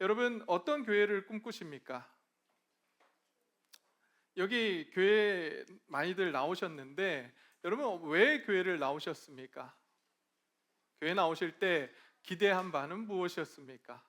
여러분 어떤 교회를 꿈꾸십니까? 여기 교회 많이들 나오셨는데 여러분 왜 교회를 나오셨습니까? 교회 나오실 때 기대한 바는 무엇이었습니까?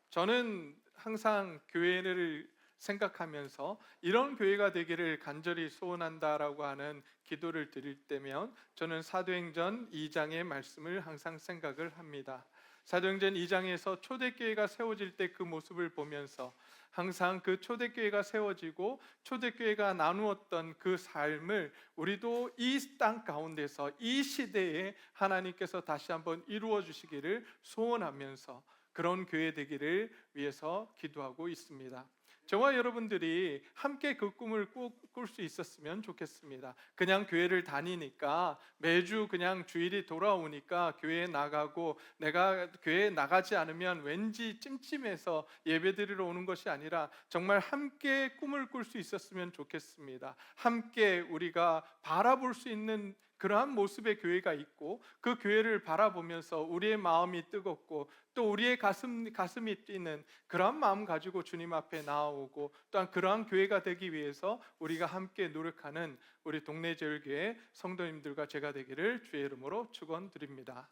저는 항상 교회를 생각하면서 이런 교회가 되기를 간절히 소원한다라고 하는 기도를 드릴 때면 저는 사도행전 2장의 말씀을 항상 생각을 합니다. 사도행전 2장에서 초대교회가 세워질 때 그 모습을 보면서 항상 그 초대교회가 세워지고 초대교회가 나누었던 그 삶을 우리도 이 땅 가운데서 이 시대에 하나님께서 다시 한번 이루어 주시기를 소원하면서 그런 교회 되기를 위해서 기도하고 있습니다. 저와 여러분들이 함께 그 꿈을 꿀 수 있었으면 좋겠습니다. 그냥 교회를 다니니까 매주 그냥 주일이 돌아오니까 교회에 나가고 내가 교회에 나가지 않으면 왠지 찜찜해서 예배드리러 오는 것이 아니라 정말 함께 꿈을 꿀 수 있었으면 좋겠습니다. 함께 우리가 바라볼 수 있는 그러한 모습의 교회가 있고 그 교회를 바라보면서 우리의 마음이 뜨겁고 또 우리의 가슴이 뛰는 그러한 마음 가지고 주님 앞에 나아오고 또한 그러한 교회가 되기 위해서 우리가 함께 노력하는 우리 동네제일교회 성도님들과 제가 되기를 주의 이름으로 축원드립니다.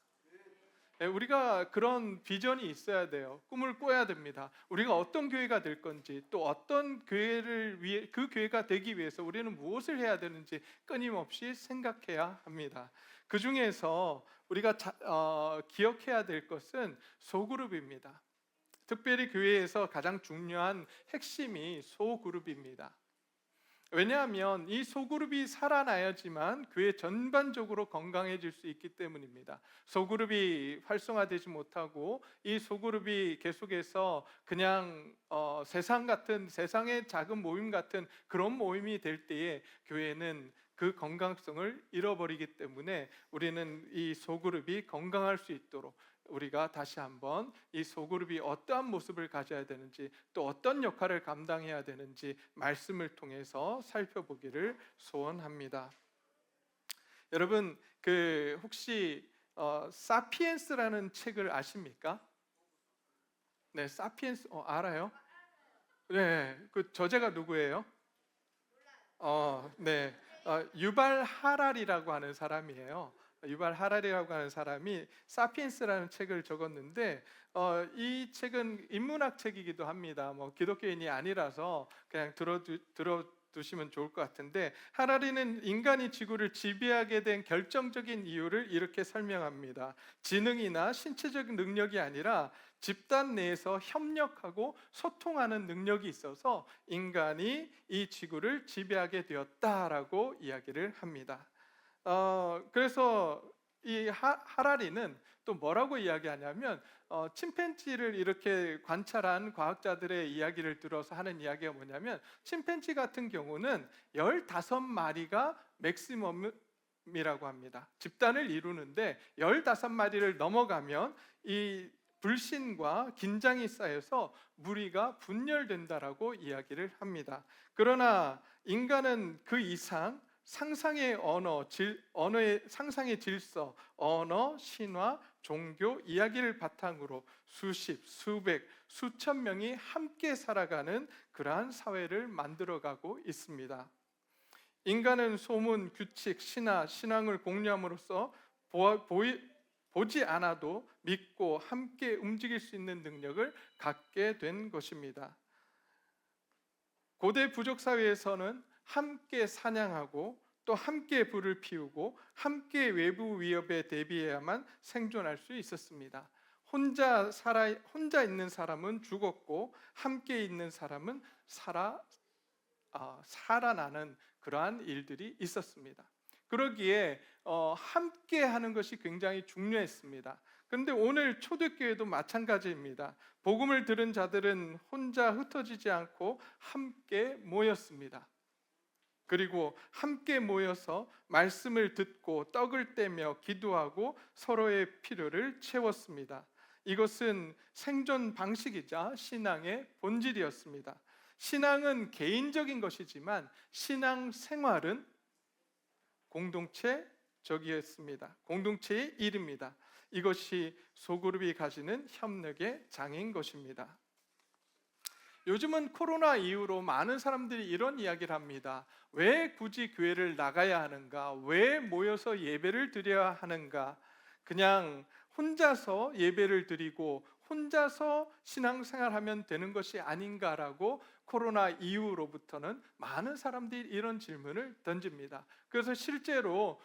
우리가 그런 비전이 있어야 돼요. 꿈을 꿔야 됩니다. 우리가 어떤 교회가 될 건지 또 어떤 교회를 위해 그 교회가 되기 위해서 우리는 무엇을 해야 되는지 끊임없이 생각해야 합니다. 그 중에서 우리가 기억해야 될 것은 소그룹입니다. 특별히 교회에서 가장 중요한 핵심이 소그룹입니다. 왜냐하면 이 소그룹이 살아나야지만 교회 전반적으로 건강해질 수 있기 때문입니다. 소그룹이 활성화되지 못하고 이 소그룹이 계속해서 그냥 세상의 작은 모임 같은 그런 모임이 될 때에 교회는 그 건강성을 잃어버리기 때문에 우리는 이 소그룹이 건강할 수 있도록 우리가 다시 한번 이 소그룹이 어떠한 모습을 가져야 되는지 또 어떤 역할을 감당해야 되는지 말씀을 통해서 살펴보기를 소원합니다. 여러분 혹시 사피엔스라는 책을 아십니까? 네, 사피엔스 알아요? 네, 그 저자가 누구예요? 네, 유발 하랄이라고 하는 사람이에요. 유발 하랄이라고 하는 사람이 사피엔스라는 책을 적었는데 이 책은 인문학 책이기도 합니다. 뭐 기독교인이 아니라서 그냥 들어두시면 좋을 것 같은데 하랄이는 인간이 지구를 지배하게 된 결정적인 이유를 이렇게 설명합니다. 지능이나 신체적 능력이 아니라 집단 내에서 협력하고 소통하는 능력이 있어서 인간이 이 지구를 지배하게 되었다라고 이야기를 합니다. 그래서 이 하라리는 또 뭐라고 이야기하냐면 침팬지를 이렇게 관찰한 과학자들의 이야기를 들어서 하는 이야기가 뭐냐면 침팬지 같은 경우는 15마리가 맥시멈이라고 합니다. 집단을 이루는데 15마리를 넘어가면 이 불신과 긴장이 쌓여서 무리가 분열된다라고 이야기를 합니다. 그러나 인간은 그 이상 상상의 언어의 상상의 질서, 언어, 신화, 종교, 이야기를 바탕으로 수십, 수백, 수천 명이 함께 살아가는 그러한 사회를 만들어가고 있습니다. 인간은 소문, 규칙, 신앙을 공유함으로써 보지 않아도 믿고 함께 움직일 수 있는 능력을 갖게 된 것입니다. 고대 부족 사회에서는 함께 사냥하고 또 함께 불을 피우고 함께 외부 위협에 대비해야만 생존할 수 있었습니다. 혼자 있는 사람은 죽었고 함께 있는 사람은 살아나는 그러한 일들이 있었습니다. 그러기에 함께 하는 것이 굉장히 중요했습니다. 그런데 오늘 초대교회도 마찬가지입니다. 복음을 들은 자들은 혼자 흩어지지 않고 함께 모였습니다. 그리고 함께 모여서 말씀을 듣고 떡을 떼며 기도하고 서로의 필요를 채웠습니다. 이것은 생존 방식이자 신앙의 본질이었습니다. 신앙은 개인적인 것이지만 신앙 생활은 공동체 목적이었습니다. 공동체의 일입니다. 이것이 소그룹이 가지는 협력의 장인 것입니다. 요즘은 코로나 이후로 많은 사람들이 이런 이야기를 합니다. 왜 굳이 교회를 나가야 하는가? 왜 모여서 예배를 드려야 하는가? 그냥 혼자서 예배를 드리고 혼자서 신앙생활하면 되는 것이 아닌가라고 코로나 이후로부터는 많은 사람들이 이런 질문을 던집니다. 그래서 실제로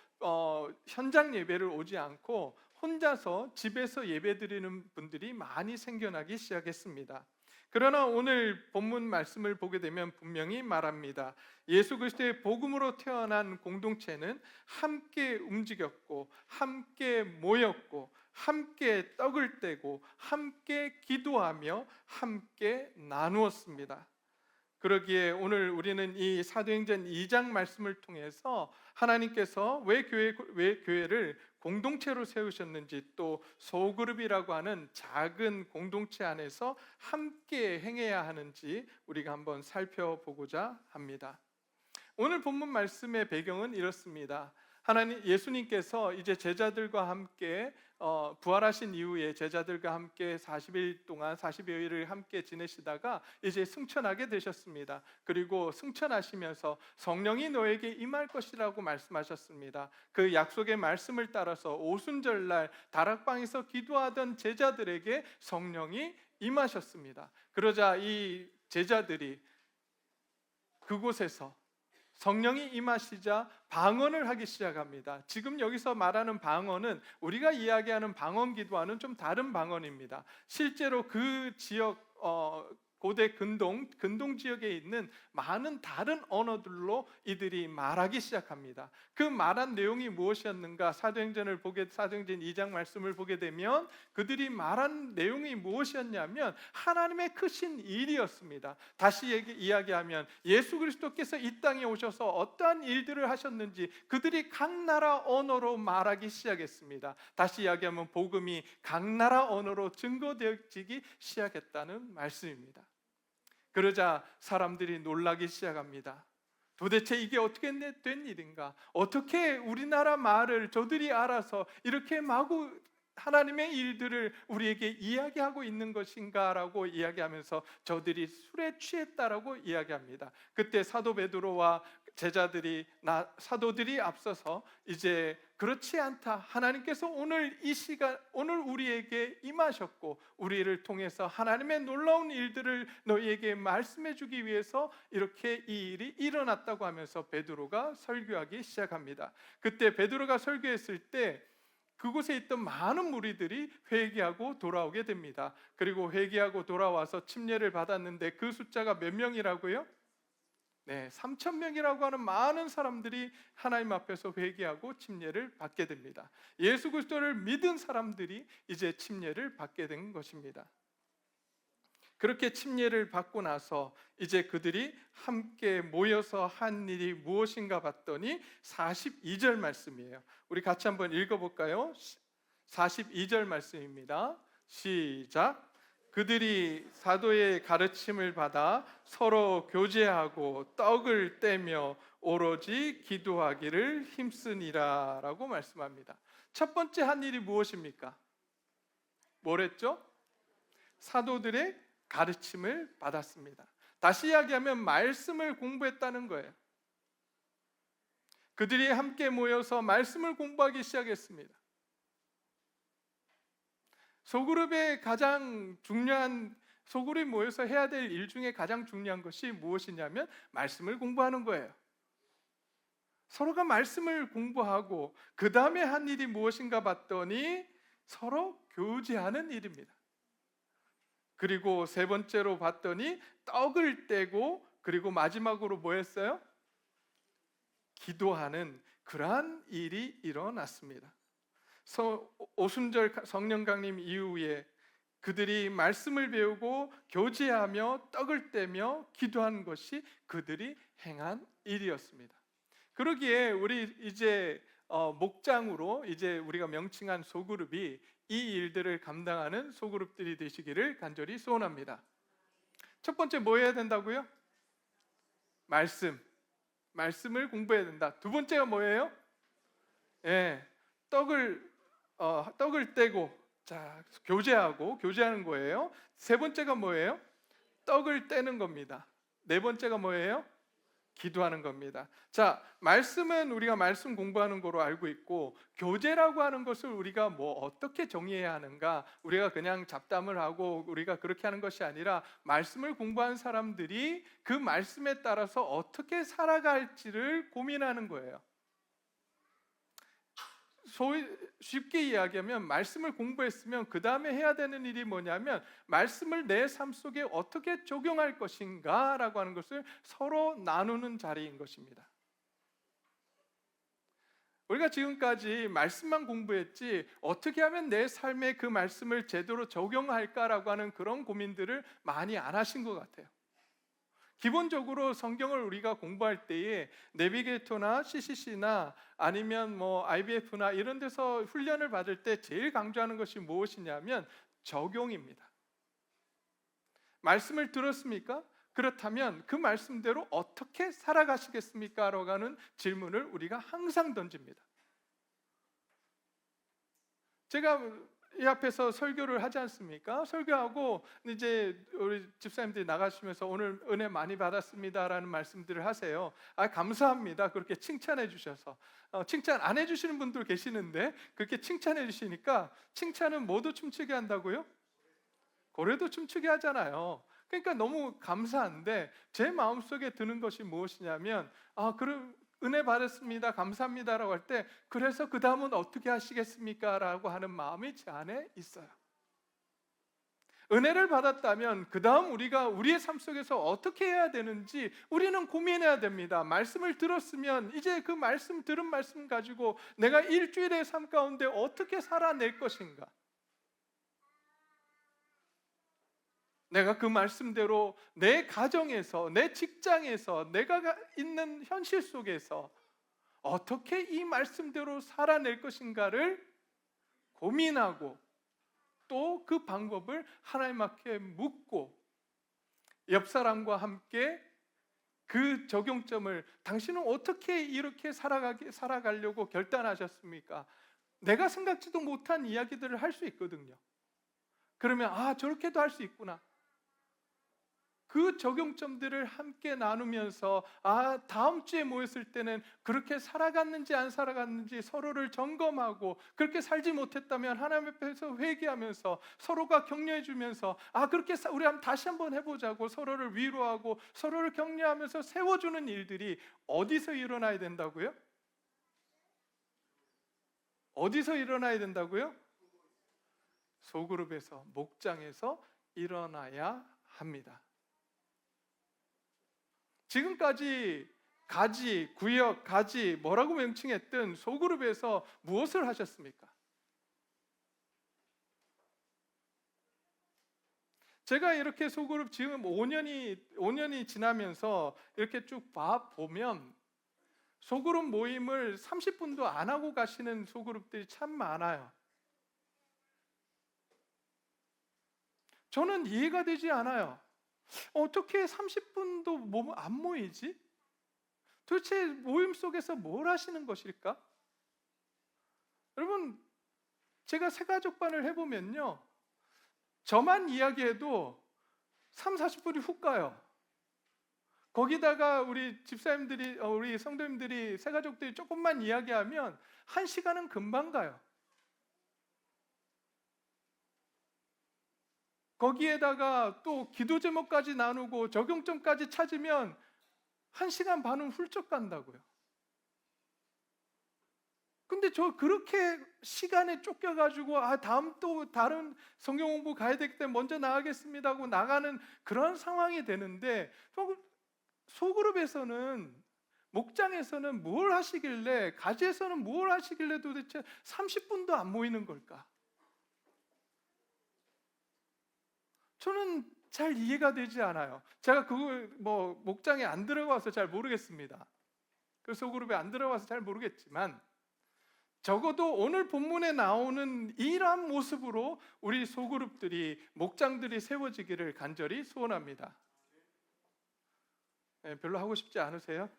현장 예배를 오지 않고 혼자서 집에서 예배 드리는 분들이 많이 생겨나기 시작했습니다. 그러나 오늘 본문 말씀을 보게 되면 분명히 말합니다. 예수 그리스도의 복음으로 태어난 공동체는 함께 움직였고 함께 모였고 함께 떡을 떼고 함께 기도하며 함께 나누었습니다. 그러기에 오늘 우리는 이 사도행전 2장 말씀을 통해서 하나님께서 왜 교회를 공동체로 세우셨는지, 또 소그룹이라고 하는 작은 공동체 안에서 함께 행해야 하는지 우리가 한번 살펴보고자 합니다. 오늘 본문 말씀의 배경은 이렇습니다. 예수님께서 이제 제자들과 함께 부활하신 이후에 제자들과 함께 40일 동안 40여일을 함께 지내시다가 이제 승천하게 되셨습니다. 그리고 승천하시면서 성령이 너에게 임할 것이라고 말씀하셨습니다. 그 약속의 말씀을 따라서 오순절날 다락방에서 기도하던 제자들에게 성령이 임하셨습니다. 그러자 이 제자들이 그곳에서 성령이 임하시자 방언을 하기 시작합니다. 지금 여기서 말하는 방언은 우리가 이야기하는 방언 기도와는 좀 다른 방언입니다. 실제로 그 지역 고대 근동 지역에 있는 많은 다른 언어들로 이들이 말하기 시작합니다. 그 말한 내용이 무엇이었는가? 사도행전 2장 말씀을 보게 되면 그들이 말한 내용이 무엇이었냐면 하나님의 크신 일이었습니다. 다시 이야기하면 예수 그리스도께서 이 땅에 오셔서 어떠한 일들을 하셨는지 그들이 각 나라 언어로 말하기 시작했습니다. 다시 이야기하면 복음이 각 나라 언어로 증거되어지기 시작했다는 말씀입니다. 그러자 사람들이 놀라기 시작합니다. 도대체 이게 어떻게 된 일인가? 어떻게 우리나라 말을 저들이 알아서 이렇게 마구 하나님의 일들을 우리에게 이야기하고 있는 것인가? 라고 이야기하면서 저들이 술에 취했다라고 이야기합니다. 그때 사도 베드로와 사도들이 앞서서 이제 그렇지 않다, 하나님께서 오늘 이 시간 오늘 우리에게 임하셨고 우리를 통해서 하나님의 놀라운 일들을 너희에게 말씀해 주기 위해서 이렇게 이 일이 일어났다고 하면서 베드로가 설교하기 시작합니다. 그때 베드로가 설교했을 때 그곳에 있던 많은 무리들이 회개하고 돌아오게 됩니다. 그리고 회개하고 돌아와서 침례를 받았는데 그 숫자가 몇 명이라고요? 3,000명이라고 하는 많은 사람들이 하나님 앞에서 회개하고 침례를 받게 됩니다. 예수 그리스도를 믿은 사람들이 이제 침례를 받게 된 것입니다. 그렇게 침례를 받고 나서 이제 그들이 함께 모여서 한 일이 무엇인가 봤더니 42절 말씀이에요. 우리 같이 한번 읽어볼까요? 42절 말씀입니다. 시작. 그들이 사도의 가르침을 받아 서로 교제하고 떡을 떼며 오로지 기도하기를 힘쓰니라 라고 말씀합니다. 첫 번째 한 일이 무엇입니까? 뭐랬죠? 사도들의 가르침을 받았습니다. 다시 이야기하면 말씀을 공부했다는 거예요. 그들이 함께 모여서 말씀을 공부하기 시작했습니다. 소그룹이 모여서 해야 될 일 중에 가장 중요한 것이 무엇이냐면 말씀을 공부하는 거예요. 서로가 말씀을 공부하고 그 다음에 한 일이 무엇인가 봤더니 서로 교제하는 일입니다. 그리고 세 번째로 봤더니 떡을 떼고 그리고 마지막으로 뭐 했어요? 기도하는 그러한 일이 일어났습니다. 오순절 성령 강림 이후에 그들이 말씀을 배우고 교제하며 떡을 떼며 기도한 것이 그들이 행한 일이었습니다. 그러기에 우리 이제 목장으로 이제 우리가 명칭한 소그룹이 이 일들을 감당하는 소그룹들이 되시기를 간절히 소원합니다. 첫 번째 뭐 해야 된다고요? 말씀을 공부해야 된다. 두 번째가 뭐예요? 예, 떡을 떼고 자 교제하는 거예요. 세 번째가 뭐예요? 떡을 떼는 겁니다. 네 번째가 뭐예요? 기도하는 겁니다. 자, 말씀은 우리가 말씀 공부하는 거로 알고 있고, 교제라고 하는 것을 우리가 뭐 어떻게 정의해야 하는가? 우리가 그냥 잡담을 하고 우리가 그렇게 하는 것이 아니라, 말씀을 공부한 사람들이 그 말씀에 따라서 어떻게 살아갈지를 고민하는 거예요. 소위 쉽게 이야기하면, 말씀을 공부했으면 그 다음에 해야 되는 일이 뭐냐면, 말씀을 내 삶 속에 어떻게 적용할 것인가 라고 하는 것을 서로 나누는 자리인 것입니다. 우리가 지금까지 말씀만 공부했지, 어떻게 하면 내 삶에 그 말씀을 제대로 적용할까라고 하는 그런 고민들을 많이 안 하신 것 같아요. 기본적으로 성경을 우리가 공부할 때에 내비게이터나 CCC나 아니면 뭐 IBF나 이런 데서 훈련을 받을 때 제일 강조하는 것이 무엇이냐면 적용입니다. 말씀을 들었습니까? 그렇다면 그 말씀대로 어떻게 살아가시겠습니까? 라고 하는 질문을 우리가 항상 던집니다. 제가 이 앞에서 설교를 하지 않습니까? 설교하고 이제 우리 집사님들이 나가시면서 오늘 은혜 많이 받았습니다라는 말씀들을 하세요. 감사합니다. 그렇게 칭찬해 주셔서. 칭찬 안 해주시는 분들 계시는데 그렇게 칭찬해 주시니까, 칭찬은 뭐도 춤추게 한다고요? 고래도 춤추게 하잖아요. 그러니까 너무 감사한데, 제 마음속에 드는 것이 무엇이냐면, 그럼 은혜 받았습니다, 감사합니다라고 할 때, 그래서 그 다음은 어떻게 하시겠습니까? 라고 하는 마음이 제 안에 있어요. 은혜를 받았다면 그 다음 우리가 우리의 삶 속에서 어떻게 해야 되는지 우리는 고민해야 됩니다. 말씀을 들었으면 이제 그 들은 말씀 가지고 내가 일주일의 삶 가운데 어떻게 살아낼 것인가? 내가 그 말씀대로 내 가정에서, 내 직장에서, 내가 있는 현실 속에서 어떻게 이 말씀대로 살아낼 것인가를 고민하고, 또 그 방법을 하나님 앞에 묻고, 옆 사람과 함께 그 적용점을, 당신은 어떻게 이렇게 살아가려고 결단하셨습니까? 내가 생각지도 못한 이야기들을 할 수 있거든요. 그러면 저렇게도 할 수 있구나. 그 적용점들을 함께 나누면서 다음 주에 모였을 때는 그렇게 살아갔는지 안 살아갔는지 서로를 점검하고, 그렇게 살지 못했다면 하나님 앞에서 회개하면서 서로가 격려해 주면서 그렇게 우리 다시 한번 해보자고 서로를 위로하고 서로를 격려하면서 세워주는 일들이 어디서 일어나야 된다고요? 어디서 일어나야 된다고요? 소그룹에서, 목장에서 일어나야 합니다. 지금까지 가지, 구역, 가지 뭐라고 명칭했든 소그룹에서 무엇을 하셨습니까? 제가 이렇게 소그룹 지금 5년이 지나면서 이렇게 쭉 보면, 소그룹 모임을 30분도 안 하고 가시는 소그룹들이 참 많아요. 저는 이해가 되지 않아요. 어떻게 30분도 안 모이지? 도대체 모임 속에서 뭘 하시는 것일까? 여러분, 제가 새가족반을 해보면요, 저만 이야기해도 3, 40분이 훅 가요. 거기다가 우리 집사님들이, 우리 성도님들이, 새가족들이 조금만 이야기하면 1시간은 금방 가요. 거기에다가 또 기도 제목까지 나누고 적용점까지 찾으면 1시간 반은 훌쩍 간다고요. 근데 저 그렇게 시간에 쫓겨가지고 다음 또 다른 성경 공부 가야 되기 때문에 먼저 나가겠습니다 하고 나가는 그런 상황이 되는데, 소그룹에서는, 목장에서는 뭘 하시길래, 가지에서는 뭘 하시길래 도대체 30분도 안 모이는 걸까? 저는 잘 이해가 되지 않아요. 제가 목장에 안 들어가서 잘 모르겠습니다. 그 소그룹에 안 들어가서 잘 모르겠지만, 적어도 오늘 본문에 나오는 이러한 모습으로 우리 소그룹들이, 목장들이 세워지기를 간절히 소원합니다. 별로 하고 싶지 않으세요?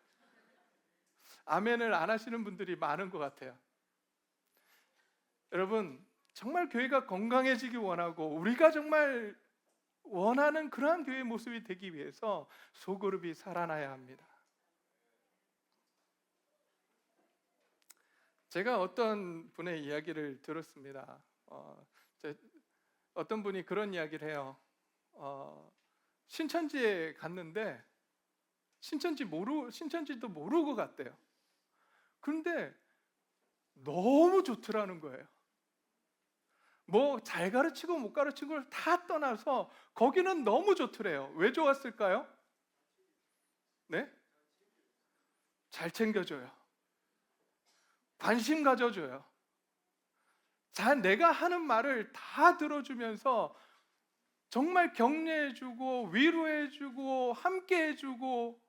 아멘을 안 하시는 분들이 많은 것 같아요. 여러분, 정말 교회가 건강해지기 원하고 우리가 정말 원하는 그러한 교회의 모습이 되기 위해서 소그룹이 살아나야 합니다. 제가 어떤 분의 이야기를 들었습니다. 어떤 분이 그런 이야기를 해요. 신천지에 갔는데 신천지도 모르고 갔대요. 그런데 너무 좋더라는 거예요. 뭐 잘 가르치고 못 가르치고 걸 다 떠나서 거기는 너무 좋더래요. 왜 좋았을까요? 네? 잘 챙겨줘요. 관심 가져줘요. 내가 하는 말을 다 들어주면서 정말 격려해주고 위로해주고 함께해주고,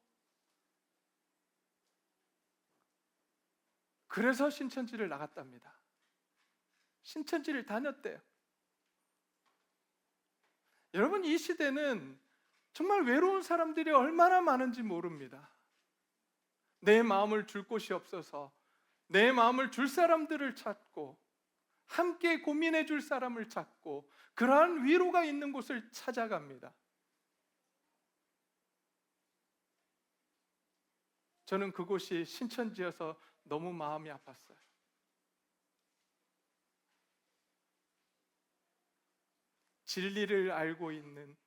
그래서 신천지를 나갔답니다. 신천지를 다녔대요. 여러분, 이 시대는 정말 외로운 사람들이 얼마나 많은지 모릅니다. 내 마음을 줄 곳이 없어서 내 마음을 줄 사람들을 찾고 함께 고민해 줄 사람을 찾고 그러한 위로가 있는 곳을 찾아갑니다. 저는 그곳이 신천지여서 너무 마음이 아팠어요. 진리를 알고 있는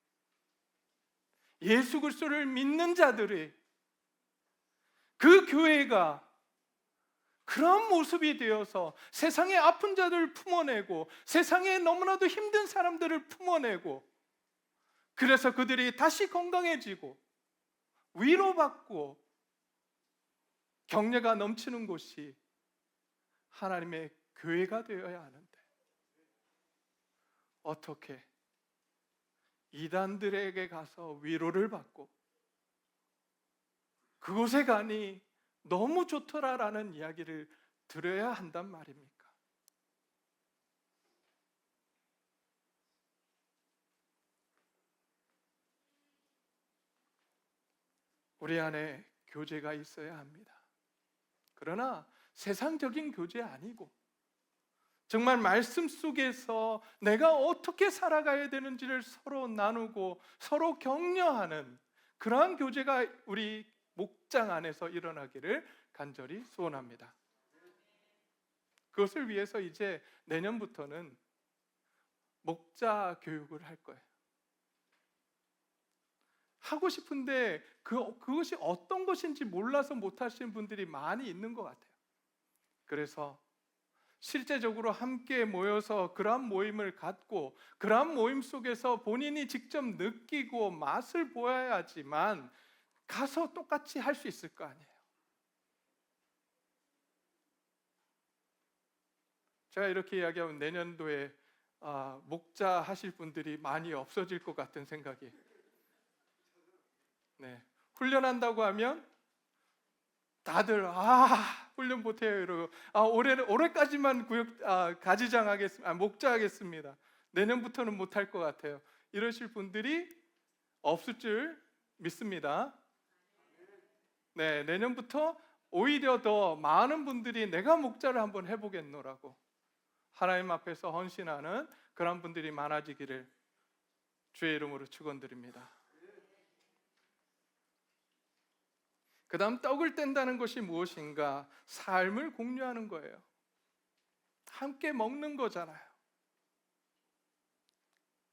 예수 그리스도를 믿는 자들이 그 교회가 그런 모습이 되어서 세상의 아픈 자들을 품어내고 세상에 너무나도 힘든 사람들을 품어내고, 그래서 그들이 다시 건강해지고 위로받고 격려가 넘치는 곳이 하나님의 교회가 되어야 하는데, 어떻게 이단들에게 가서 위로를 받고 그곳에 가니 너무 좋더라라는 이야기를 들어야 한단 말입니까? 우리 안에 교제가 있어야 합니다. 그러나 세상적인 교제 아니고 정말 말씀 속에서 내가 어떻게 살아가야 되는지를 서로 나누고 서로 격려하는 그러한 교제가 우리 목장 안에서 일어나기를 간절히 소원합니다. 그것을 위해서 이제 내년부터는 목자 교육을 할 거예요. 하고 싶은데 그것이 어떤 것인지 몰라서 못 하시는 분들이 많이 있는 것 같아요. 그래서 실제적으로 함께 모여서 그러한 모임을 갖고 그러한 모임 속에서 본인이 직접 느끼고 맛을 보아야지만 가서 똑같이 할 수 있을 거 아니에요. 제가 이렇게 이야기하면 내년도에 목자 하실 분들이 많이 없어질 것 같은 생각이. 네, 훈련한다고 하면 다들 훈련 못해요 이러고 올해까지만 가지장 하겠습니다, 목자 하겠습니다, 내년부터는 못할 것 같아요, 이러실 분들이 없을 줄 믿습니다. 네, 내년부터 오히려 더 많은 분들이 내가 목자를 한번 해보겠노라고 하나님 앞에서 헌신하는 그런 분들이 많아지기를 주의 이름으로 축원드립니다. 그 다음 떡을 뗀다는 것이 무엇인가? 삶을 공유하는 거예요. 함께 먹는 거잖아요.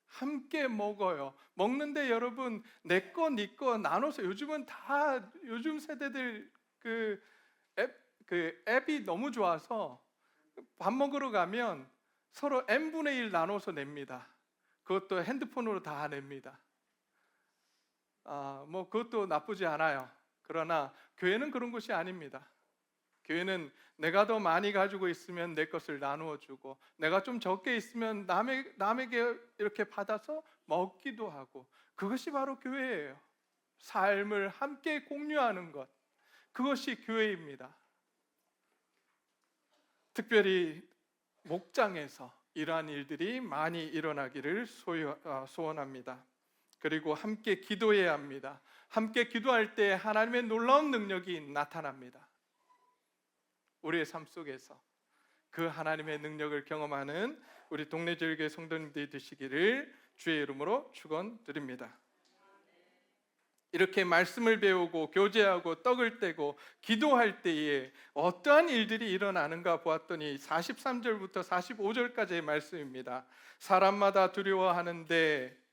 함께 먹어요. 먹는데 여러분 내 거, 네 거 나눠서, 요즘은 다 요즘 세대들 그 앱이 너무 좋아서 밥 먹으러 가면 서로 n분의 1 나눠서 냅니다. 그것도 핸드폰으로 다 냅니다. 뭐 그것도 나쁘지 않아요. 그러나 교회는 그런 것이 아닙니다. 교회는 내가 더 많이 가지고 있으면 내 것을 나누어 주고 내가 좀 적게 있으면 남에게 이렇게 받아서 먹기도 하고, 그것이 바로 교회예요. 삶을 함께 공유하는 것, 그것이 교회입니다. 특별히 목장에서 이러한 일들이 많이 일어나기를 소원합니다. 그리고 함께 기도해야 합니다. 함께 기도할 때 하나님의 놀라운 능력이 나타납니다. 우리의 삶 속에서 그 하나님의 능력을 경험하는 우리 동네절교회 성도님들이 되시기를 주의 이름으로 축원드립니다. 이렇게 말씀을 배우고 교제하고 떡을 떼고 기도할 때에 어떠한 일들이 일어나는가 보았더니 43절부터 45절까지의 말씀입니다. 사람마다 두려워하는데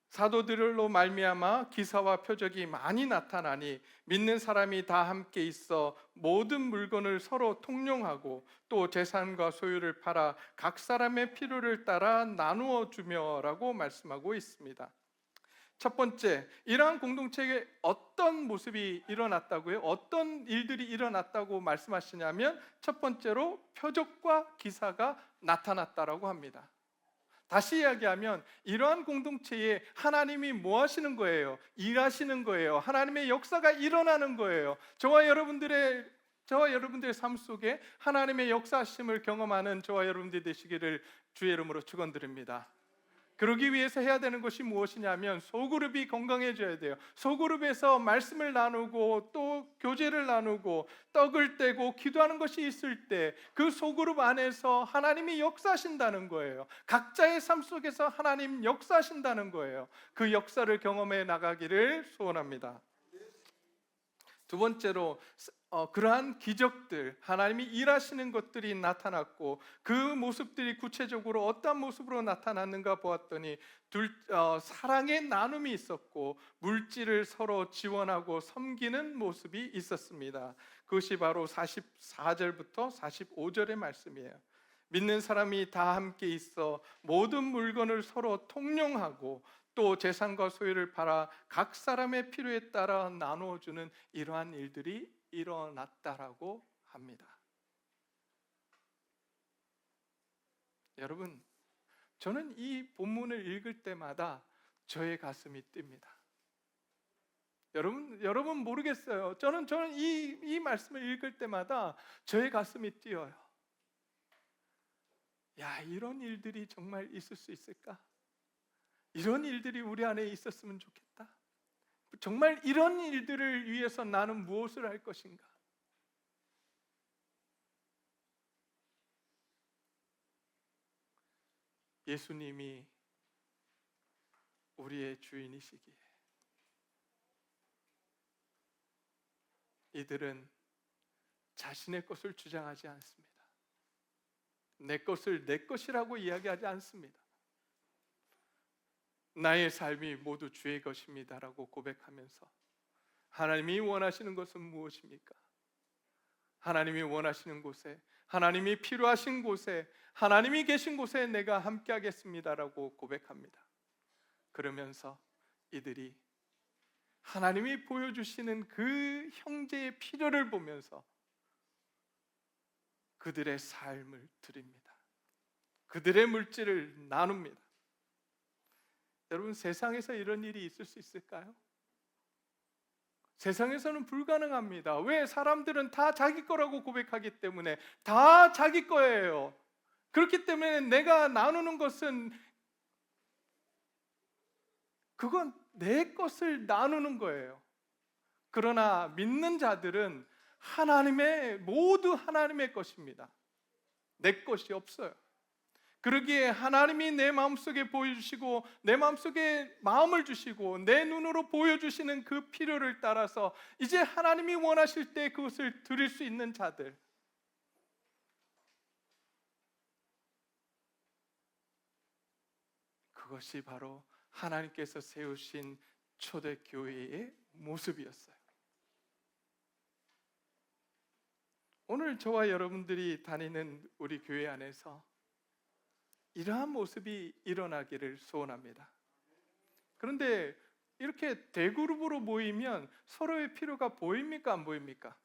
사도들로 말미암아 기사와 표적이 많이 나타나니 믿는 사람이 다 함께 있어 모든 물건을 서로 통용하고 또 재산과 소유를 팔아 각 사람의 필요를 따라 나누어 주며라고 말씀하고 있습니다. 첫 번째, 이러한 공동체에 어떤 모습이 일어났다고요? 어떤 일들이 일어났다고 말씀하시냐면 첫 번째로 표적과 기사가 나타났다라고 합니다. 다시 이야기하면 이러한 공동체에 하나님이 뭐 하시는 거예요? 일하시는 거예요. 하나님의 역사가 일어나는 거예요. 저와 여러분들의 삶 속에 하나님의 역사하심을 경험하는 저와 여러분들이 되시기를 주의 이름으로 축원드립니다. 그러기 위해서 해야 되는 것이 무엇이냐면 소그룹이 건강해져야 돼요. 소그룹에서 말씀을 나누고 또 교제를 나누고 떡을 떼고 기도하는 것이 있을 때 그 소그룹 안에서 하나님이 역사하신다는 거예요. 각자의 삶 속에서 하나님 역사하신다는 거예요. 그 역사를 경험해 나가기를 소원합니다. 두 번째로 그러한 기적들, 하나님이 일하시는 것들이 나타났고 그 모습들이 구체적으로 어떤 모습으로 나타났는가 보았더니 사랑의 나눔이 있었고 물질을 서로 지원하고 섬기는 모습이 있었습니다. 그것이 바로 44절부터 45절의 말씀이에요. 믿는 사람이 다 함께 있어 모든 물건을 서로 통용하고 또 재산과 소유를 팔아 각 사람의 필요에 따라 나누어주는 이러한 일들이 일어났다라고 합니다. 여러분, 저는 이 본문을 읽을 때마다 저의 가슴이 뜁니다. 여러분 모르겠어요. 저는 이 말씀을 읽을 때마다 저의 가슴이 뛰어요. 야, 이런 일들이 정말 있을 수 있을까? 이런 일들이 우리 안에 있었으면 좋겠다. 정말 이런 일들을 위해서 나는 무엇을 할 것인가? 예수님이 우리의 주인이시기에 이들은 자신의 것을 주장하지 않습니다. 내 것을 내 것이라고 이야기하지 않습니다. 나의 삶이 모두 주의 것입니다라고 고백하면서 하나님이 원하시는 것은 무엇입니까? 하나님이 원하시는 곳에, 하나님이 필요하신 곳에, 하나님이 계신 곳에 내가 함께 하겠습니다라고 고백합니다. 그러면서 이들이 하나님이 보여주시는 그 형제의 필요를 보면서 그들의 삶을 드립니다. 그들의 물질을 나눕니다. 여러분, 세상에서 이런 일이 있을 수 있을까요? 세상에서는 불가능합니다. 왜? 사람들은 다 자기 거라고 고백하기 때문에 다 자기 거예요. 그렇기 때문에 내가 나누는 것은 그건 내 것을 나누는 거예요. 그러나 믿는 자들은 모두 하나님의 것입니다. 내 것이 없어요. 그러기에 하나님이 내 마음속에 보여주시고 내 마음속에 마음을 주시고 내 눈으로 보여주시는 그 필요를 따라서 이제 하나님이 원하실 때 그것을 드릴 수 있는 자들, 그것이 바로 하나님께서 세우신 초대교회의 모습이었어요. 오늘 저와 여러분들이 다니는 우리 교회 안에서 이러한 모습이 일어나기를 소원합니다. 그런데 이렇게 대그룹으로 모이면 서로의 필요가 보입니까? 안 보입니까?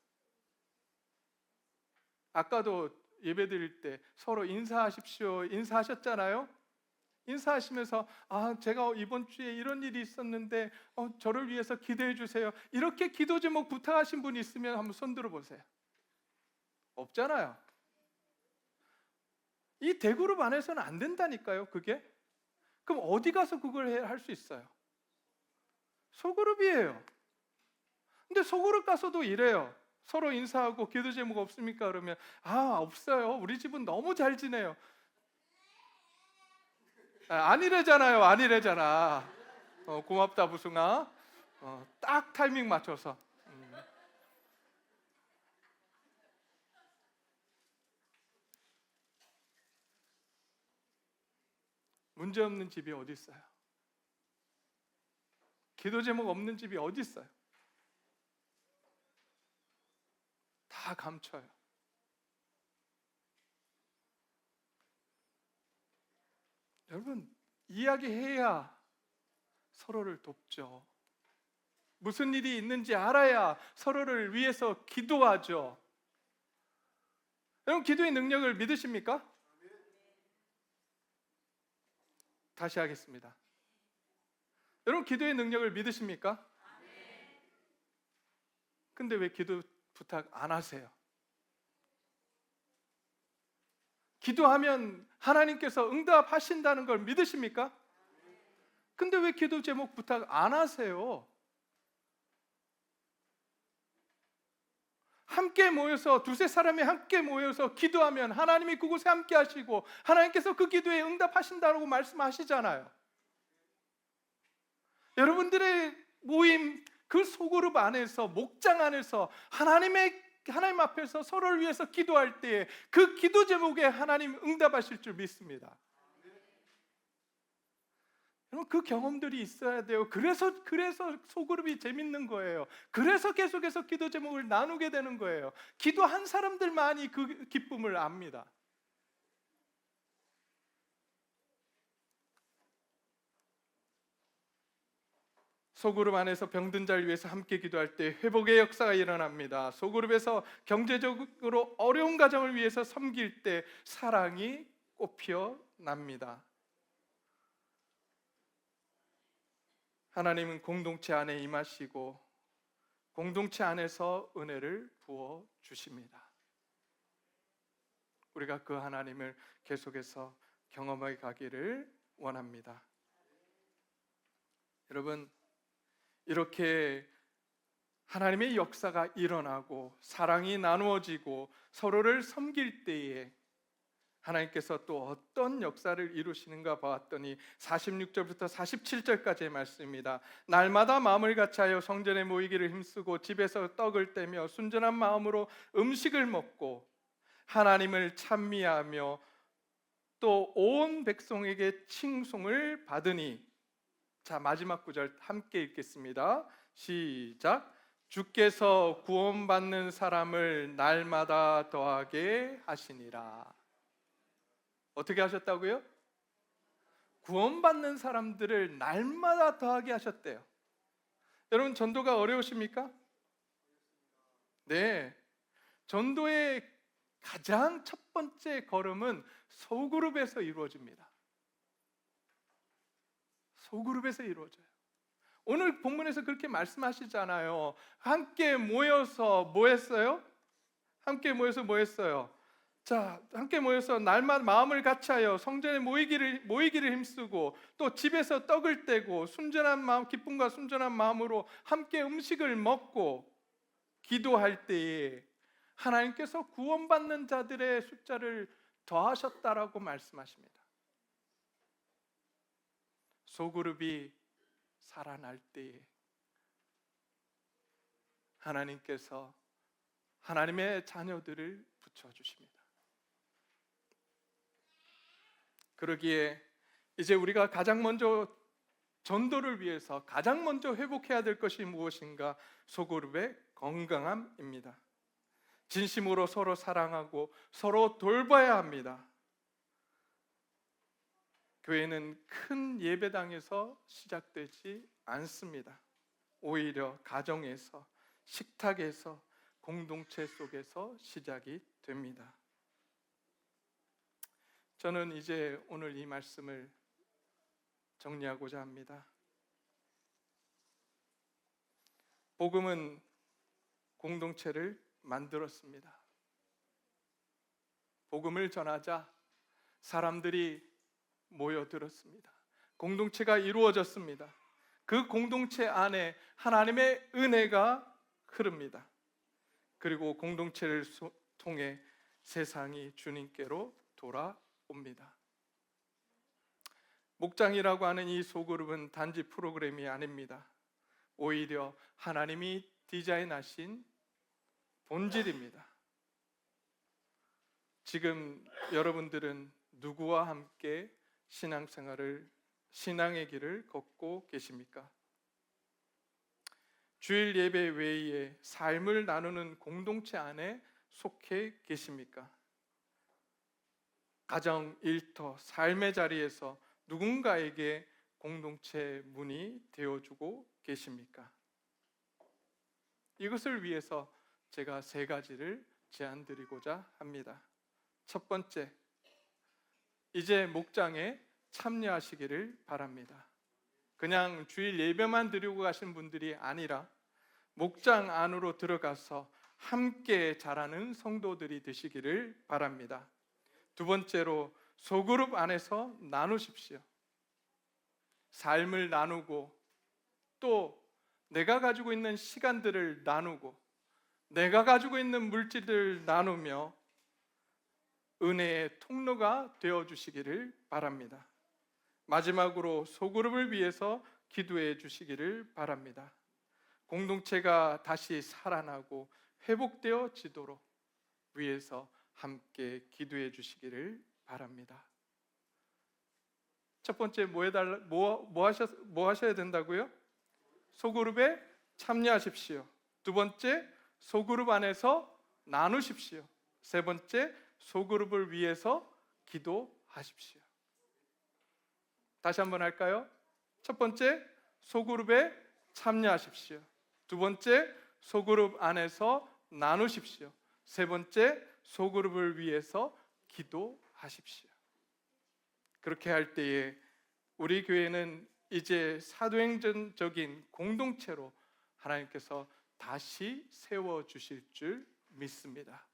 아까도 예배 드릴 때 서로 인사하십시오 인사하셨잖아요. 인사하시면서 제가 이번 주에 이런 일이 있었는데 저를 위해서 기도해 주세요. 이렇게 기도 제목 부탁하신 분 있으면 한번 손 들어보세요. 없잖아요. 이 대그룹 안에서는 안 된다니까요, 그게. 그럼 어디 가서 그걸 할 수 있어요? 소그룹이에요. 근데 소그룹 가서도 이래요. 서로 인사하고 기도 제목 없습니까? 그러면 없어요. 우리 집은 너무 잘 지내요. 아니래잖아요. 아니래잖아. 고맙다 부승아. 딱 타이밍 맞춰서. 문제 없는 집이 어디 있어요? 기도 제목 없는 집이 어디 있어요? 다 감춰요. 여러분, 이야기해야 서로를 돕죠. 무슨 일이 있는지 알아야 서로를 위해서 기도하죠. 여러분, 기도의 능력을 믿으십니까? 다시 하겠습니다. 여러분, 기도의 능력을 믿으십니까? 근데 왜 기도 부탁 안 하세요? 기도하면 하나님께서 응답하신다는 걸 믿으십니까? 근데 왜 기도 제목 부탁 안 하세요? 함께 모여서 두세 사람이 함께 모여서 기도하면 하나님이 그곳에 함께 하시고 하나님께서 그 기도에 응답하신다고 말씀하시잖아요. 여러분들의 모임 그 소그룹 안에서 목장 안에서 하나님 앞에서 서로를 위해서 기도할 때에 그 기도 제목에 하나님 응답하실 줄 믿습니다. 여러분, 그 경험들이 있어야 돼요. 그래서 소그룹이 재밌는 거예요. 그래서 계속해서 기도 제목을 나누게 되는 거예요. 기도한 사람들만이 그 기쁨을 압니다. 소그룹 안에서 병든 자를 위해서 함께 기도할 때 회복의 역사가 일어납니다. 소그룹에서 경제적으로 어려운 가정을 위해서 섬길 때 사랑이 꽃피어납니다. 하나님은 공동체 안에 임하시고 공동체 안에서 은혜를 부어 주십니다. 우리가 그 하나님을 계속해서 경험해 가기를 원합니다. 여러분, 이렇게 하나님의 역사가 일어나고 사랑이 나누어지고 서로를 섬길 때에 하나님께서 또 어떤 역사를 이루시는가 보았더니 46절부터 47절까지의 말씀입니다. 날마다 마음을 같이하여 성전에 모이기를 힘쓰고 집에서 떡을 떼며 순전한 마음으로 음식을 먹고 하나님을 찬미하며 또 온 백성에게 칭송을 받으니. 자, 마지막 구절 함께 읽겠습니다. 시작. 주께서 구원받는 사람을 날마다 더하게 하시니라. 어떻게 하셨다고요? 구원받는 사람들을 날마다 더하게 하셨대요. 여러분, 전도가 어려우십니까? 네. 전도의 가장 첫 번째 걸음은 소그룹에서 이루어집니다. 소그룹에서 이루어져요. 오늘 본문에서 그렇게 말씀하시잖아요. 함께 모여서 뭐 했어요? 함께 모여서 뭐 했어요? 자, 함께 모여서 날마다 마음을 같이하여 성전에 모이기를 힘쓰고 또 집에서 떡을 떼고 순전한 마음, 기쁨과 순전한 마음으로 함께 음식을 먹고 기도할 때에 하나님께서 구원받는 자들의 숫자를 더하셨다라고 말씀하십니다. 소그룹이 살아날 때에 하나님께서 하나님의 자녀들을 붙여주십니다. 그러기에 이제 우리가 가장 먼저 전도를 위해서 가장 먼저 회복해야 될 것이 무엇인가? 소그룹의 건강함입니다. 진심으로 서로 사랑하고 서로 돌봐야 합니다. 교회는 큰 예배당에서 시작되지 않습니다. 오히려 가정에서, 식탁에서, 공동체 속에서 시작이 됩니다. 저는 이제 오늘 이 말씀을 정리하고자 합니다. 복음은 공동체를 만들었습니다. 복음을 전하자 사람들이 모여들었습니다. 공동체가 이루어졌습니다. 그 공동체 안에 하나님의 은혜가 흐릅니다. 그리고 공동체를 통해 세상이 주님께로 돌아옵니다. 목장이라고 하는 이 소그룹은 단지 프로그램이 아닙니다. 오히려 하나님이 디자인하신 본질입니다. 지금 여러분들은 누구와 함께 신앙의 길을 걷고 계십니까? 주일 예배 외에 삶을 나누는 공동체 안에 속해 계십니까? 가정, 일터, 삶의 자리에서 누군가에게 공동체 문이 되어주고 계십니까? 이것을 위해서 제가 3가지를 제안드리고자 합니다. 첫 번째, 이제 목장에 참여하시기를 바랍니다. 그냥 주일 예배만 드리고 가신 분들이 아니라 목장 안으로 들어가서 함께 자라는 성도들이 되시기를 바랍니다. 두 번째로, 소그룹 안에서 나누십시오. 삶을 나누고 또 내가 가지고 있는 시간들을 나누고 내가 가지고 있는 물질들을 나누며 은혜의 통로가 되어주시기를 바랍니다. 마지막으로 소그룹을 위해서 기도해 주시기를 바랍니다. 공동체가 다시 살아나고 회복되어지도록 위해서 함께 기도해 주시기를 바랍니다. 첫 번째, 뭐 하셔야 된다고요? 소그룹에 참여하십시오. 두 번째, 소그룹 안에서 나누십시오. 세 번째, 소그룹을 위해서 기도하십시오. 다시 한번 할까요? 첫 번째, 소그룹에 참여하십시오. 두 번째, 소그룹 안에서 나누십시오. 세 번째, 소그룹을 위해서 기도하십시오. 그렇게 할 때에 우리 교회는 이제 사도행전적인 공동체로 하나님께서 다시 세워주실 줄 믿습니다.